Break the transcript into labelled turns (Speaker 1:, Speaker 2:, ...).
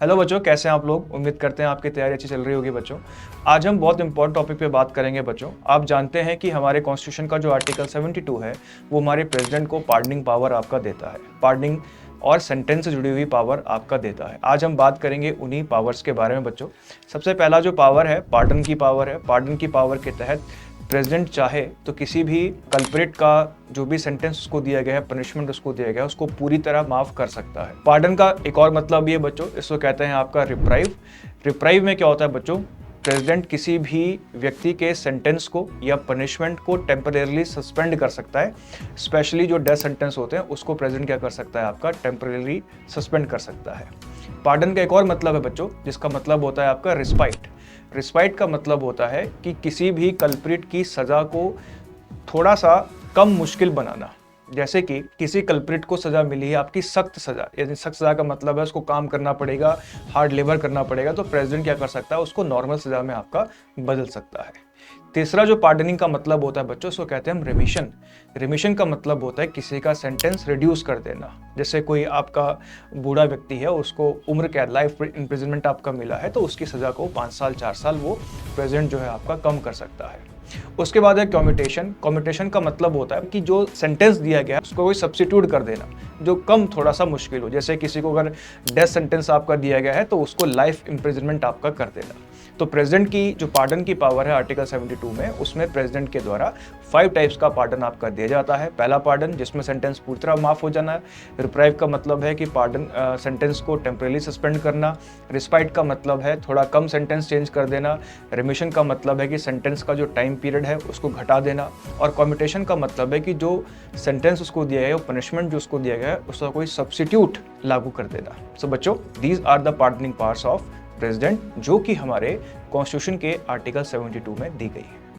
Speaker 1: Hello बच्चों, कैसे हैं आप लोग। उम्मीद करते हैं आपकी तैयारी अच्छी चल रही होगी बच्चों। आज हम बहुत इंपॉर्टेंट टॉपिक पे बात करेंगे बच्चों। आप जानते हैं कि हमारे कॉन्स्टिट्यूशन का जो आर्टिकल 72 है वो हमारे प्रेसिडेंट को पार्डनिंग पावर आपका देता है। पार्डनिंग और सेंटेंस से जुड़ी हुई पावर आपका देता है। आज हम बात करेंगे उन्हीं पावर्स के बारे में बच्चों। सबसे पहला जो पावर है पार्डन की पावर है। पार्डन की पावर के तहत प्रेसिडेंट चाहे तो किसी भी कल्प्रिट का जो भी सेंटेंस उसको दिया गया है, पनिशमेंट उसको दिया गया है, उसको पूरी तरह माफ कर सकता है। पार्डन का एक और मतलब ये बच्चों, इसको कहते हैं आपका रिप्राइव। रिप्राइव में क्या होता है बच्चों, प्रेसिडेंट किसी भी व्यक्ति के सेंटेंस को या पनिशमेंट को टेम्परेरली सस्पेंड कर सकता है। स्पेशली जो डेथ सेंटेंस होते हैं उसको प्रेसिडेंट क्या कर सकता है, आपका टेम्परेरली सस्पेंड कर सकता है। पार्डन का एक और मतलब है बच्चों, जिसका मतलब होता है आपका रिस्पाइट। रिस्पाइट का मतलब होता है कि किसी भी कल्प्रिट की सजा को थोड़ा सा कम मुश्किल बनाना। जैसे कि किसी कल्प्रिट को सजा मिली है आपकी सख्त सजा, यानी सख्त सजा का मतलब है उसको काम करना पड़ेगा, हार्ड लेबर करना पड़ेगा, तो प्रेसिडेंट क्या कर सकता है, उसको नॉर्मल सजा में आपका बदल सकता है। तीसरा जो पार्डनिंग का मतलब होता है बच्चों, उसको कहते हैं हम रिमिशन। रिमिशन का मतलब होता है किसी का सेंटेंस रिड्यूस कर देना। जैसे कोई आपका बूढ़ा व्यक्ति है, उसको उम्र कैद लाइफ इम्प्रिजनमेंट आपका मिला है, तो उसकी सजा को 5 साल 4 साल वो प्रेसिडेंट जो है आपका कम कर सकता है। उसके बाद है कम्यूटेशन। कम्यूटेशन का मतलब होता है कि जो सेंटेंस दिया गया है उसको कोई सब्स्टिट्यूट कर देना जो कम थोड़ा सा मुश्किल हो। जैसे किसी को अगर डेथ सेंटेंस आपका दिया गया है तो उसको लाइफ इम्प्रिजनमेंट आपका कर देना। तो प्रेसिडेंट की जो पार्डन की पावर है आर्टिकल 72 में, उसमें प्रेसिडेंट के द्वारा 5 टाइप्स का पार्डन आपका दिया जाता है। पहला पार्डन जिसमें सेंटेंस पूरी तरह माफ हो जाना है। रिप्राइव का मतलब है कि पार्डन सेंटेंस को टेम्परेली सस्पेंड करना। रिस्पाइट का मतलब है थोड़ा कम सेंटेंस चेंज कर देना। रिमिशन का मतलब है कि सेंटेंस का जो टाइम पीरियड है उसको घटा देना। और कम्यूटेशन का मतलब है कि जो सेंटेंस उसको दिया गया है, पनिशमेंट जो उसको दिया गया है, उसका कोई सब्स्टिट्यूट लागू कर देना। सो बच्चों, these are the pardoning powers of president, जो कि हमारे कॉन्स्टिट्यूशन के आर्टिकल 72 में दी गई है।